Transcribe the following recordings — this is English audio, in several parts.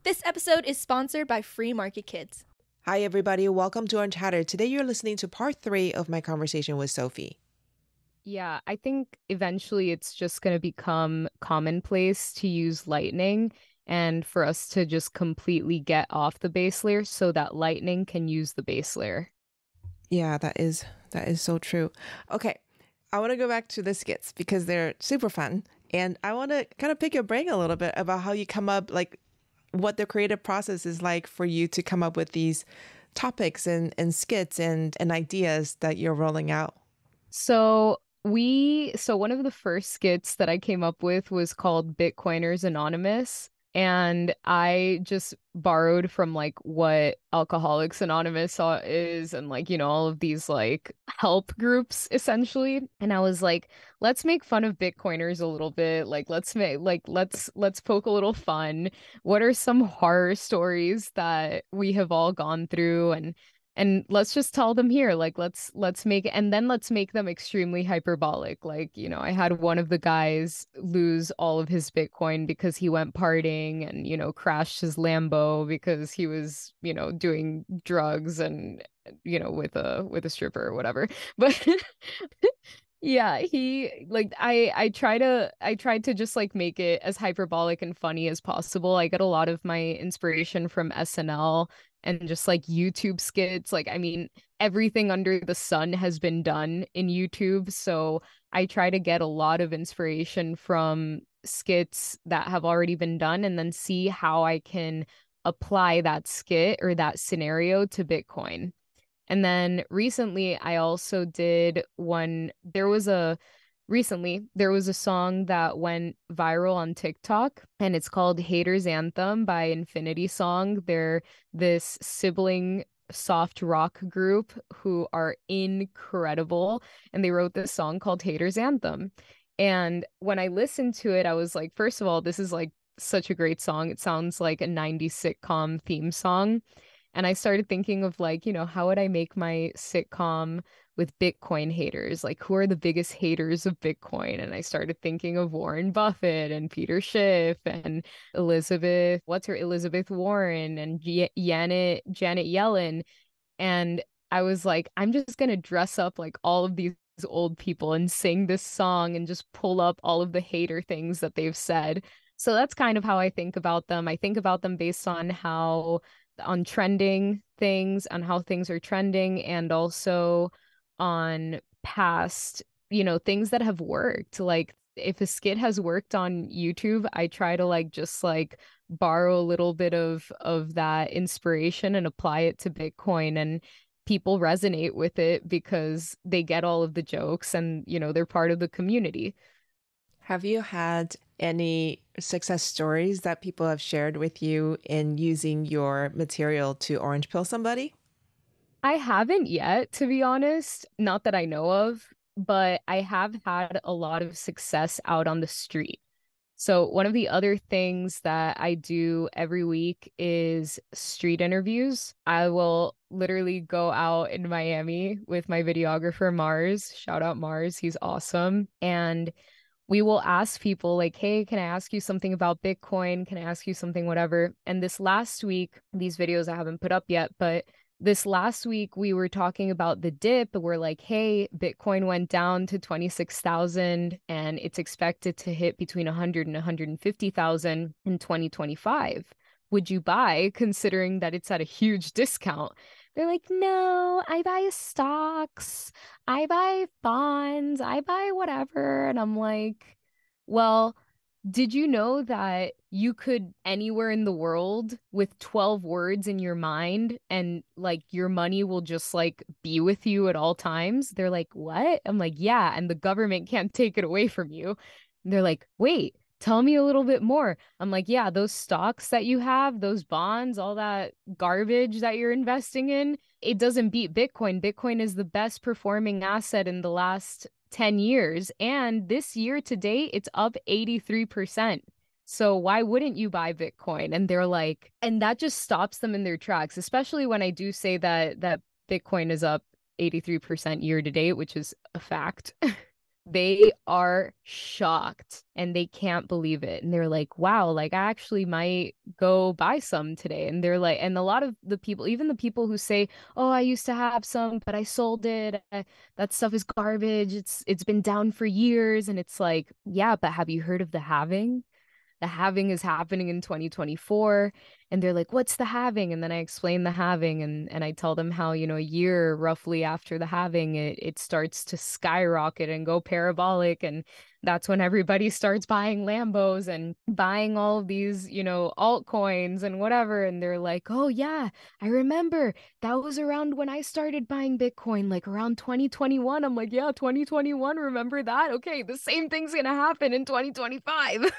This episode is sponsored by Free Market Kids. Hi, everybody. Welcome to our chatter. Today, you're listening to part 3 of my conversation with Sophi. Yeah, I think eventually it's just going to become commonplace to use lightning and for us to just completely get off the base layer so that lightning can use the base layer. Yeah, that is so true. Okay, I want to go back to the skits because they're super fun. And I want to kind of pick your brain a little bit about how you come up, like what the creative process is like for you to come up with these topics and skits and ideas that you're rolling out. So one of the first skits that I came up with was called Bitcoiners Anonymous. And I just borrowed from like what Alcoholics Anonymous is and like, all of these like help groups essentially. And I was like, let's make fun of Bitcoiners a little bit. Like let's poke a little fun. What are some horror stories that we have all gone through and let's just tell them here, like let's make it, and then let's make them extremely hyperbolic. Like, I had one of the guys lose all of his Bitcoin because he went partying and, crashed his Lambo because he was, doing drugs and, with a stripper or whatever. But yeah, he like I tried to just like make it as hyperbolic and funny as possible. I get a lot of my inspiration from SNL and just like YouTube skits. Like, I mean, everything under the sun has been done in YouTube, so I try to get a lot of inspiration from skits that have already been done and then see how I can apply that skit or that scenario to Bitcoin. And then recently, I also did one. There was a song that went viral on TikTok, and it's called Haters Anthem by Infinity Song. They're this sibling soft rock group who are incredible, and they wrote this song called Haters Anthem. And when I listened to it, I was like, first of all, this is like such a great song. It sounds like a 90s sitcom theme song. And I started thinking of like, how would I make my sitcom with Bitcoin haters? Like, who are the biggest haters of Bitcoin? And I started thinking of Warren Buffett and Peter Schiff and Elizabeth Warren and Janet Yellen. And I was like, I'm just gonna dress up like all of these old people and sing this song and just pull up all of the hater things that they've said. So that's kind of how I think about them. I think about them based on trending things, on how things are trending, and also on past, things that have worked. Like if a skit has worked on YouTube, I try to like just like borrow a little bit of that inspiration and apply it to Bitcoin, and people resonate with it because they get all of the jokes and, they're part of the community. Have you had any success stories that people have shared with you in using your material to orange pill somebody? I haven't yet, to be honest. Not that I know of, but I have had a lot of success out on the street. So, one of the other things that I do every week is street interviews. I will literally go out in Miami with my videographer, Mars. Shout out Mars, he's awesome. And we will ask people like, hey, can I ask you something about Bitcoin? Can I ask you something, whatever? And this last week, these videos I haven't put up yet, but this last week we were talking about the dip. We're like, hey, Bitcoin went down to 26,000 and it's expected to hit between 100 and 150,000 in 2025. Would you buy, considering that it's at a huge discount? They're like, no, I buy stocks, I buy bonds, I buy whatever. And I'm like, well, did you know that you could anywhere in the world with 12 words in your mind and like your money will just like be with you at all times? They're like, what? I'm like, yeah, and the government can't take it away from you. And they're like, wait, tell me a little bit more. I'm like, yeah, those stocks that you have, those bonds, all that garbage that you're investing in, it doesn't beat Bitcoin. Bitcoin is the best performing asset in the last 10 years. And this year to date, it's up 83%. So why wouldn't you buy Bitcoin? And they're like, and that just stops them in their tracks, especially when I do say that Bitcoin is up 83% year to date, which is a fact. They are shocked and they can't believe it. And they're like, wow, like I actually might go buy some today. And they're like, and a lot of the people, even the people who say, oh, I used to have some, but I sold it. That stuff is garbage. It's been down for years. And it's like, yeah, but have you heard of the halving? The halving is happening in 2024. And they're like, what's the halving? And then I explain the halving and I tell them how, a year roughly after the halving, it starts to skyrocket and go parabolic. And that's when everybody starts buying Lambos and buying all of these, altcoins and whatever. And they're like, oh, yeah, I remember that was around when I started buying Bitcoin, like around 2021. I'm like, yeah, 2021. Remember that? Okay, the same thing's going to happen in 2025.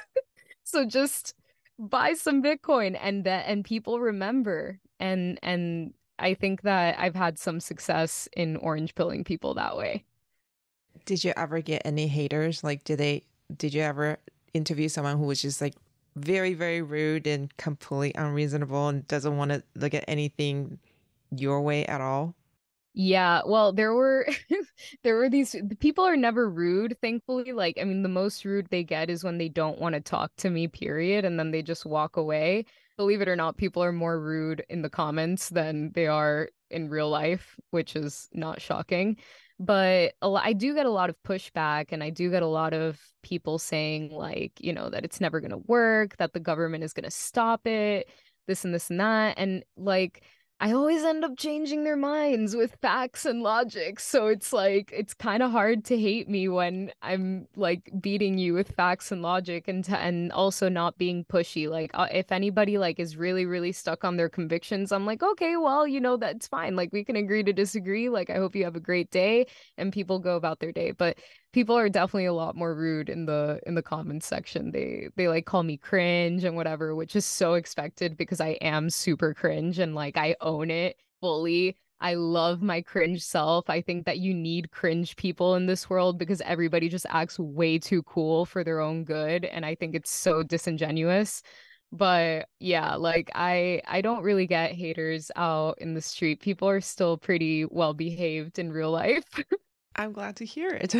So just buy some Bitcoin and people remember. And I think that I've had some success in orange pilling people that way. Did you ever get any haters? Like, did you ever interview someone who was just like very, very rude and completely unreasonable and doesn't want to look at anything your way at all? Yeah, well, there were there were these the people are never rude, thankfully. Like, I mean, the most rude they get is when they don't want to talk to me, period, and then they just walk away. Believe it or not, people are more rude in the comments than they are in real life, which is not shocking. But I do get a lot of pushback, and I do get a lot of people saying, like, that it's never going to work, that the government is going to stop it, this and that. And like, I always end up changing their minds with facts and logic. So it's like, it's kind of hard to hate me when I'm like beating you with facts and logic and also not being pushy. Like, if anybody like is really, really stuck on their convictions, I'm like, okay, well, that's fine. Like, we can agree to disagree. Like, I hope you have a great day, and people go about their day. But people are definitely a lot more rude in the comments section. They like call me cringe and whatever, which is so expected because I am super cringe and like I own it fully. I love my cringe self. I think that you need cringe people in this world because everybody just acts way too cool for their own good, and I think it's so disingenuous. But yeah, like I don't really get haters out in the street. People are still pretty well behaved in real life. I'm glad to hear it.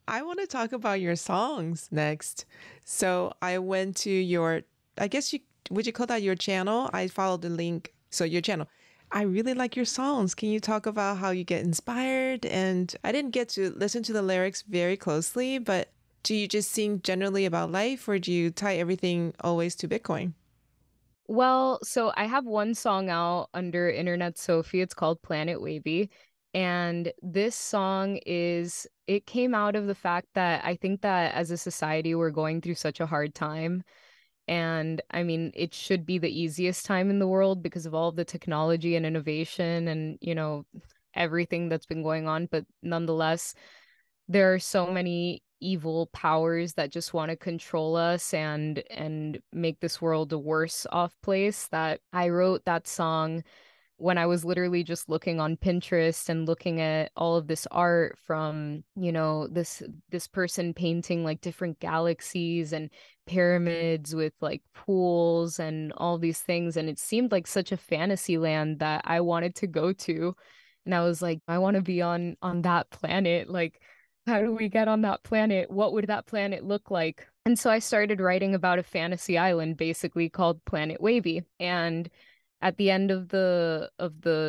I want to talk about your songs next. So I went to I guess would you call that your channel? I followed the link. So your channel. I really like your songs. Can you talk about how you get inspired? And I didn't get to listen to the lyrics very closely, but do you just sing generally about life or do you tie everything always to Bitcoin? Well, so I have one song out under Internet Sophi. It's called Planet Wavy. And this song it came out of the fact that I think that as a society, we're going through such a hard time. And I mean, it should be the easiest time in the world because of all of the technology and innovation and, everything that's been going on. But nonetheless, there are so many evil powers that just want to control us and make this world a worse off place that I wrote that song when I was literally just looking on Pinterest and looking at all of this art from, this person painting like different galaxies and pyramids with like pools and all these things. And it seemed like such a fantasy land that I wanted to go to. And I was like, I want to be on that planet. Like, how do we get on that planet? What would that planet look like? And so I started writing about a fantasy island basically called Planet Wavy. And at the end of the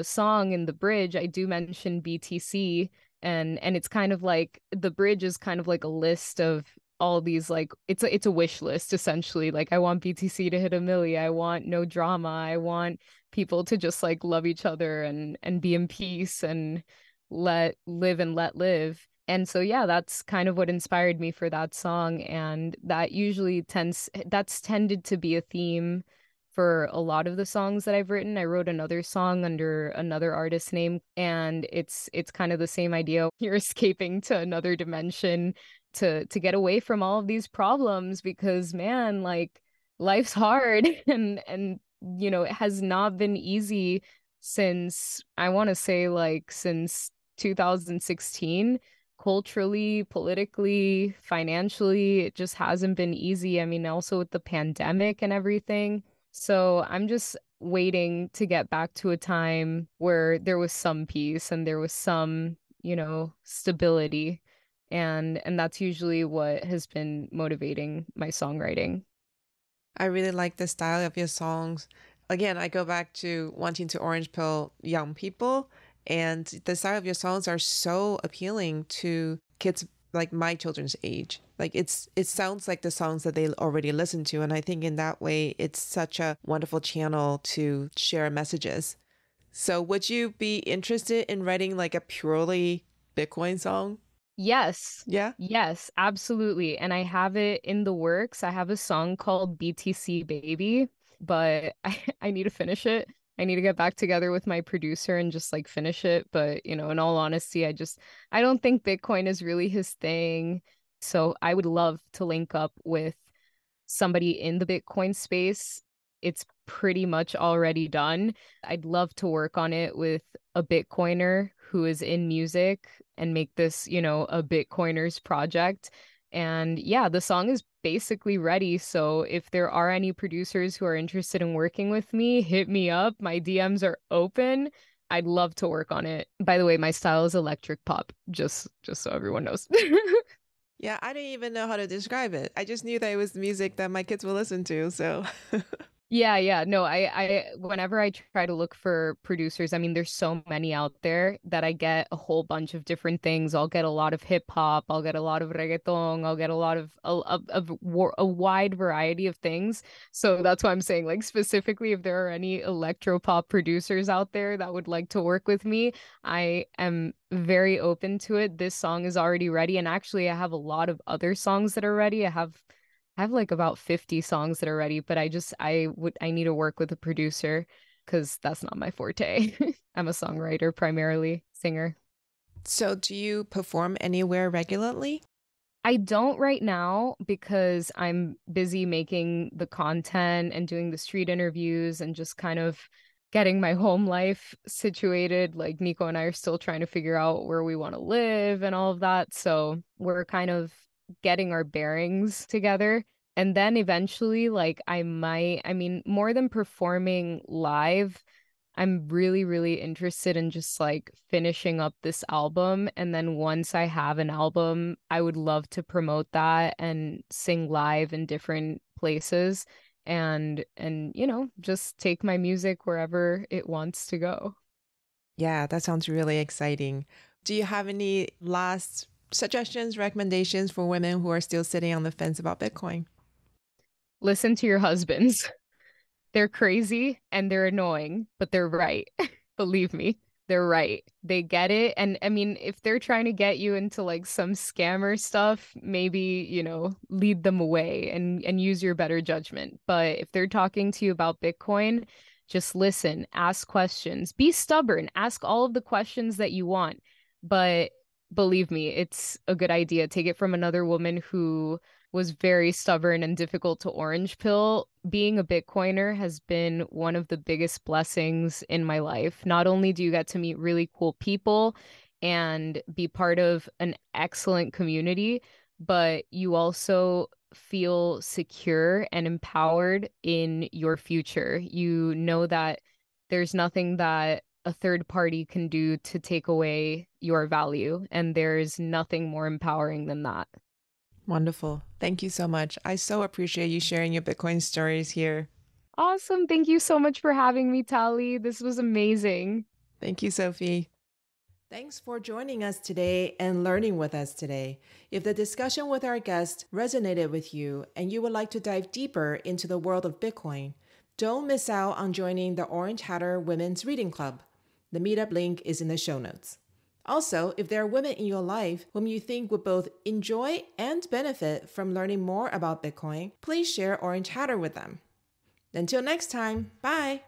song in the bridge, I do mention BTC, and it's kind of like the bridge is kind of like a list of all these, like it's a wish list essentially. Like, I want BTC to hit 1 million. I want no drama. I want people to just like love each other and be in peace and let live and let live. And so yeah, that's kind of what inspired me for that song. And that's tended to be a theme for a lot of the songs that I've written. I wrote another song under another artist name, and it's kind of the same idea. You're escaping to another dimension to get away from all of these problems because man, like life's hard and it has not been easy since I want to say like since 2016, culturally, politically, financially, it just hasn't been easy. I mean, also with the pandemic and everything. So I'm just waiting to get back to a time where there was some peace and there was some, stability. And that's usually what has been motivating my songwriting. I really like the style of your songs. Again, I go back to wanting to orange pill young people, and the style of your songs are so appealing to kids like my children's age. Like it sounds like the songs that they already listen to, and I think in that way it's such a wonderful channel to share messages. So would you be interested in writing like a purely Bitcoin song? Yes. Yeah. Yes, absolutely. And I have it in the works. I have a song called BTC Baby, but I need to finish it. I need to get back together with my producer and just like finish it. But, in all honesty, I don't think Bitcoin is really his thing. So I would love to link up with somebody in the Bitcoin space. It's pretty much already done. I'd love to work on it with a Bitcoiner who is in music and make this, a Bitcoiner's project. And yeah, the song is basically ready. So if there are any producers who are interested in working with me, hit me up. My DMs are open. I'd love to work on it. By the way, my style is electric pop, just so everyone knows. Yeah, I didn't even know how to describe it. I just knew that it was music that my kids will listen to. So, Yeah, yeah. No, whenever I try to look for producers, I mean, there's so many out there that I get a whole bunch of different things. I'll get a lot of hip hop, I'll get a lot of reggaeton, I'll get a lot of a wide variety of things. So that's why I'm saying, like, specifically, if there are any electropop producers out there that would like to work with me, I am very open to it. This song is already ready, and actually, I have a lot of other songs that are ready. I have like about 50 songs that are ready, but I need to work with a producer because that's not my forte. I'm a songwriter primarily, singer. so do you perform anywhere regularly? I don't right now because I'm busy making the content and doing the street interviews and just kind of getting my home life situated. Like Nico and I are still trying to figure out where we want to live and all of that. So we're kind of getting our bearings together. And then eventually, like I mean, more than performing live, I'm really, really interested in just like finishing up this album. And then once I have an album, I would love to promote that and sing live in different places and just take my music wherever it wants to go. Yeah, that sounds really exciting. Do you have any last suggestions, recommendations for women who are still sitting on the fence about Bitcoin? Listen to your husbands. They're crazy and they're annoying, but they're right. Believe me, they're right. They get it. And I mean, if they're trying to get you into like some scammer stuff, maybe, lead them away and use your better judgment. But if they're talking to you about Bitcoin, just listen, ask questions, be stubborn, ask all of the questions that you want. But believe me, it's a good idea. Take it from another woman who was very stubborn and difficult to orange pill. Being a Bitcoiner has been one of the biggest blessings in my life. Not only do you get to meet really cool people and be part of an excellent community, but you also feel secure and empowered in your future. You know that there's nothing that a third party can do to take away your value, and there's nothing more empowering than that. Wonderful. Thank you so much. I so appreciate you sharing your Bitcoin stories here. Awesome. Thank you so much for having me, Tali. This was amazing. Thank you, Sophie. Thanks for joining us today and learning with us today. If the discussion with our guest resonated with you and you would like to dive deeper into the world of Bitcoin, don't miss out on joining the Orange Hatter Women's Reading Club. The meetup link is in the show notes. Also, if there are women in your life whom you think would both enjoy and benefit from learning more about Bitcoin, please share Orange Hatter with them. Until next time, bye!